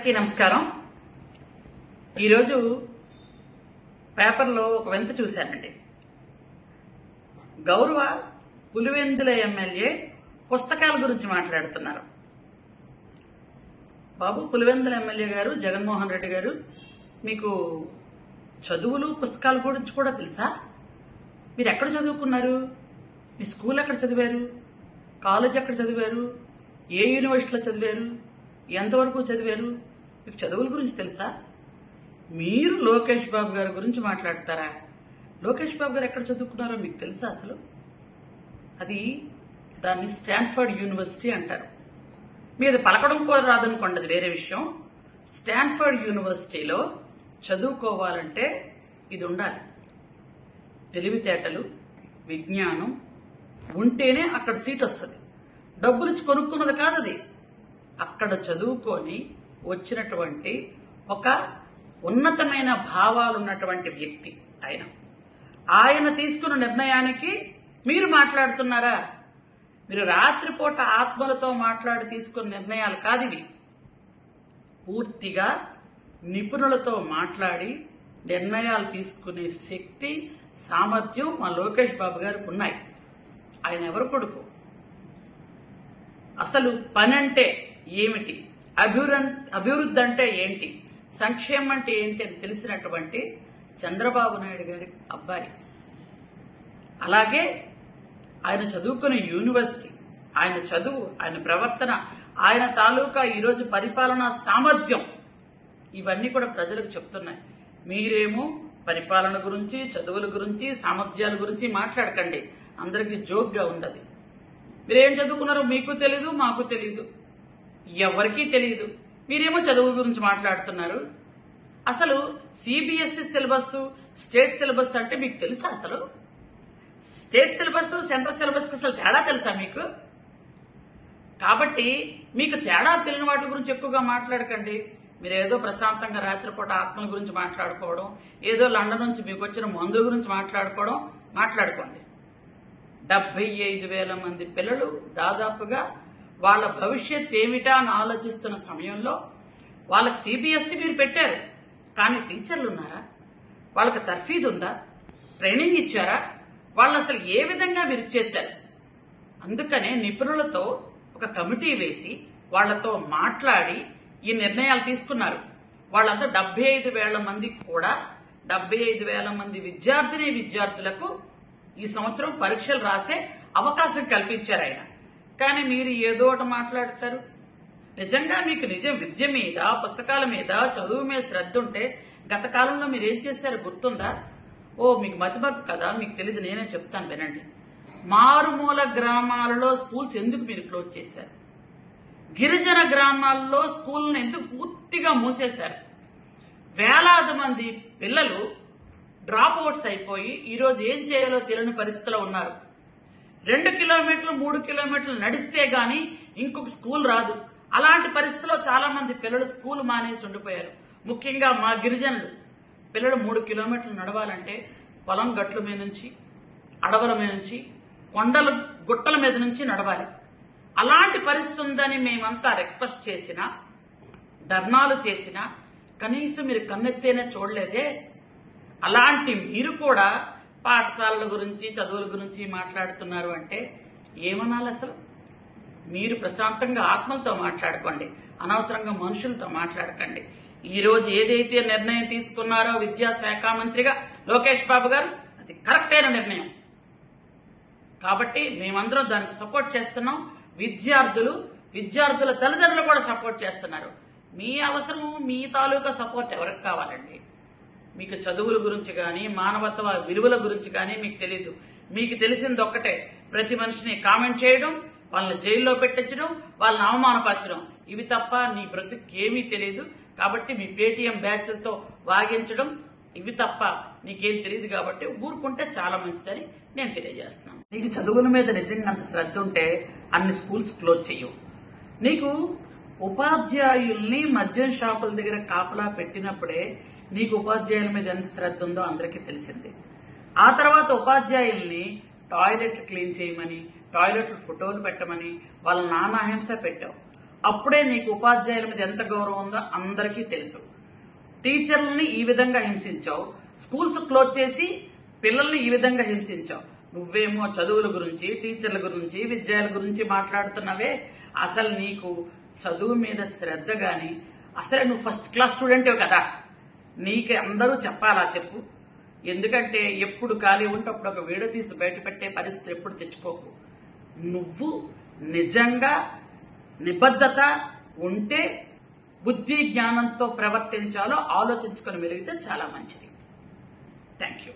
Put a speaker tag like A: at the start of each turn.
A: అందరికీ నమస్కారం. ఈరోజు పేపర్లో ఒక వింత చూశానండి. గౌరవ పులివెందుల ఎమ్మెల్యే పుస్తకాల గురించి మాట్లాడుతున్నారు. బాబు, పులివెందుల ఎమ్మెల్యే గారు జగన్మోహన్ రెడ్డి గారు, మీకు చదువులు పుస్తకాల గురించి కూడా తెలుసా? మీరు ఎక్కడ చదువుకున్నారు? మీ స్కూల్ ఎక్కడ చదివారు? కాలేజ్ ఎక్కడ చదివారు? ఏ యూనివర్సిటీలో చదివారు? ఎంతవరకు చదివారు? మీకు చదువుల గురించి తెలుసా? మీరు లోకేష్ బాబు గారి గురించి మాట్లాడతారా? లోకేష్ బాబు గారు ఎక్కడ చదువుకున్నారో మీకు తెలుసా అసలు? దాన్ని స్టాన్ఫర్డ్ యూనివర్సిటీ అంటారు. మీరు పలకడం కూడా రాదనుకోండి, అది వేరే విషయం. స్టాన్ఫర్డ్ యూనివర్సిటీలో చదువుకోవాలంటే ఇది ఉండాలి. తెలివితేటలు, విజ్ఞానం ఉంటేనే అక్కడ సీట్ వస్తుంది. డబ్బులు ఇచ్చి కొనుక్కున్నది కాదు అది. అక్కడ చదువుకొని వచ్చినటువంటి ఒక ఉన్నతమైన భావాలున్నటువంటి వ్యక్తి ఆయన తీసుకున్న నిర్ణయానికి మీరు మాట్లాడుతున్నారా? మీరు రాత్రిపూట ఆత్మలతో మాట్లాడి తీసుకున్న నిర్ణయాలు కాదివి. పూర్తిగా నిపుణులతో మాట్లాడి నిర్ణయాలు తీసుకునే శక్తి, సామర్థ్యం మా లోకేష్ బాబు గారికి ఉన్నాయి. ఆయన ఎవరు కొడుకు? అసలు పని అంటే ఏమిటి, అభివృద్ధి అంటే ఏంటి, సంక్షేమం అంటే ఏంటి అని తెలిసినటువంటి చంద్రబాబు నాయుడు గారి అబ్బాయి. అలాగే ఆయన చదువుకునే యూనివర్సిటీ, ఆయన చదువు, ఆయన ప్రవర్తన, ఆయన తాలూకా ఈరోజు పరిపాలనా సామర్థ్యం, ఇవన్నీ కూడా ప్రజలకు చెప్తున్నాయి. మీరేమో పరిపాలన గురించి, చదువుల గురించి, సామర్థ్యాల గురించి మాట్లాడకండి. అందరికీ జోక్గా ఉంది. మీరేం చదువుకున్నారో మీకు తెలీదు, మాకు తెలీదు, ఎవరికీ తెలియదు. మీరేమో చదువు గురించి మాట్లాడుతున్నారు. అసలు సిబిఎస్ఈ సిలబస్, స్టేట్ సిలబస్ అంటే మీకు తెలుసా? అసలు స్టేట్ సిలబస్, సెంట్రల్ సిలబస్ అసలు తేడా తెలుసా మీకు? కాబట్టి మీకు తేడా తెలియని వాటి గురించి ఎక్కువగా మాట్లాడకండి. మీరు ఏదో ప్రశాంతంగా రాత్రిపూట ఆత్మల గురించి మాట్లాడుకోవడం, ఏదో లండన్ నుంచి మీకు వచ్చిన మందుల గురించి మాట్లాడుకోండి. 75,000 మంది పిల్లలు దాదాపుగా వాళ్ళ భవిష్యత్ ఏమిటా అని ఆలోచిస్తున్న సమయంలో వాళ్ళకి సిబిఎస్ఈ మీరు పెట్టారు. కానీ టీచర్లు ఉన్నారా? వాళ్ళకి తర్ఫీదు ఉందా? ట్రైనింగ్ ఇచ్చారా? వాళ్ళు అసలు ఏ విధంగా మీరు ఇచ్చేశారు? అందుకనే నిపుణులతో ఒక కమిటీ వేసి వాళ్లతో మాట్లాడి ఈ నిర్ణయాలు తీసుకున్నారు. వాళ్ళంతా 75,000 మందికి కూడా 75,000 మంది విద్యార్థులకు ఈ సంవత్సరం పరీక్షలు రాసే అవకాశం కల్పించారు ఆయన. కానీ మీరు ఏదో ఒకటి మాట్లాడతారు. నిజంగా మీకు విద్య మీద, పుస్తకాల మీద, చదువు మీద శ్రద్ధ ఉంటే గత కాలంలో మీరు ఏం చేశారు గుర్తుందా? మీకు మతిమరుపు కదా, మీకు తెలియదు, నేనే చెప్తాను వినండి. మారుమూల గ్రామాలలో స్కూల్స్ ఎందుకు మీరు క్లోజ్ చేశారు? గిరిజన గ్రామాల్లో స్కూల్ని ఎందుకు పూర్తిగా మూసేశారు? వేలాది మంది పిల్లలు డ్రాప్ అవుట్స్ అయిపోయి ఈరోజు ఏం చేయాలో తెలియని పరిస్థితిలో ఉన్నారు. 2 కిలోమీటర్లు 3 కిలోమీటర్లు నడిస్తే గాని ఇంకొక స్కూల్ రాదు. అలాంటి పరిస్థితిలో చాలా మంది పిల్లలు స్కూల్ మానేసి ఉండిపోయారు. ముఖ్యంగా మా గిరిజనులు పిల్లలు 3 కిలోమీటర్లు నడవాలంటే పొలం గట్ల మీద నుంచి, అడవుల మీద నుంచి, కొండల గుట్టల మీద నుంచి నడవాలి. అలాంటి పరిస్థితి ఉందని మేమంతా రిక్వెస్ట్ చేసినా, ధర్నాలు చేసినా కనీసం మీరు కన్నెత్తేనే చూడలేదే. అలాంటి మీరు కూడా పాఠశాలల గురించి, చదువుల గురించి మాట్లాడుతున్నారు అంటే ఏమనాలి అసలు? మీరు ప్రశాంతంగా ఆత్మలతో మాట్లాడుకోండి, అనవసరంగా మనుషులతో మాట్లాడకండి. ఈ రోజు ఏదైతే నిర్ణయం తీసుకున్నారో విద్యాశాఖ మంత్రిగా లోకేష్ బాబు గారు, అది కరెక్ట్ అయిన నిర్ణయం. కాబట్టి మేమందరం దానికి సపోర్ట్ చేస్తున్నాం. విద్యార్థుల తల్లిదండ్రులు కూడా సపోర్ట్ చేస్తున్నారు. మీ అవసరము, మీ తాలూకా సపోర్ట్ ఎవరికి కావాలండి? మీకు చదువుల గురించి కానీ, మానవత్వ విలువల గురించి కానీ మీకు తెలీదు. మీకు తెలిసింది ఒక్కటే, ప్రతి మనిషిని కామెంట్ చేయడం, వాళ్ళని జైల్లో పెట్టించడం, వాళ్ళని అవమానపరచడం, ఇవి తప్ప నీ బ్రతుకేమీ తెలియదు. కాబట్టి మీ పేటీఎం బ్యాచ్లతో వాగించడం, ఇవి తప్ప నీకేం తెలియదు. కాబట్టి ఊరుకుంటే చాలా మంచిదని నేను తెలియజేస్తున్నాను. నీకు చదువుల మీద నిజంగా అంత శ్రద్ధ ఉంటే అన్ని స్కూల్స్ క్లోజ్ చేయవు. నీకు ఉపాధ్యాయుల్ని మద్యం షాపుల దగ్గర కాపలా పెట్టినప్పుడే నీకు ఉపాధ్యాయుల మీద ఎంత శ్రద్ధ ఉందో అందరికీ తెలిసింది. ఆ తర్వాత ఉపాధ్యాయుల్ని టాయిలెట్లు క్లీన్ చేయమని, టాయిలెట్లు ఫోటోలు పెట్టమని వాళ్ళ నానాహింస పెట్టావు. అప్పుడే నీకు ఉపాధ్యాయుల మీద ఎంత గౌరవం ఉందో అందరికీ తెలుసు. టీచర్లని ఈ విధంగా హింసించావు, స్కూల్స్ క్లోజ్ చేసి పిల్లల్ని ఈ విధంగా హింసించావు. నువ్వేమో చదువుల గురించి, టీచర్ల గురించి, విద్యార్థుల గురించి మాట్లాడుతున్నావే. అసలు నీకు చదువు మీద శ్రద్ధ గాని, అసలు నువ్వు ఫస్ట్ క్లాస్ స్టూడెంటే కదా, నీకు అందరూ చెప్పాలా చెప్పు. ఎందుకంటే ఎప్పుడు ఖాళీ ఉంటే అప్పుడు ఒక వీడియో తీసి బయట పెట్టే పరిస్థితి ఎప్పుడు తెచ్చుకోకు. నువ్వు నిజంగా నిబద్ధత ఉంటే బుద్ధి జ్ఞానంతో ప్రవర్తించాలో ఆలోచించుకొని మెలిగితే చాలా మంచిది. Thank you.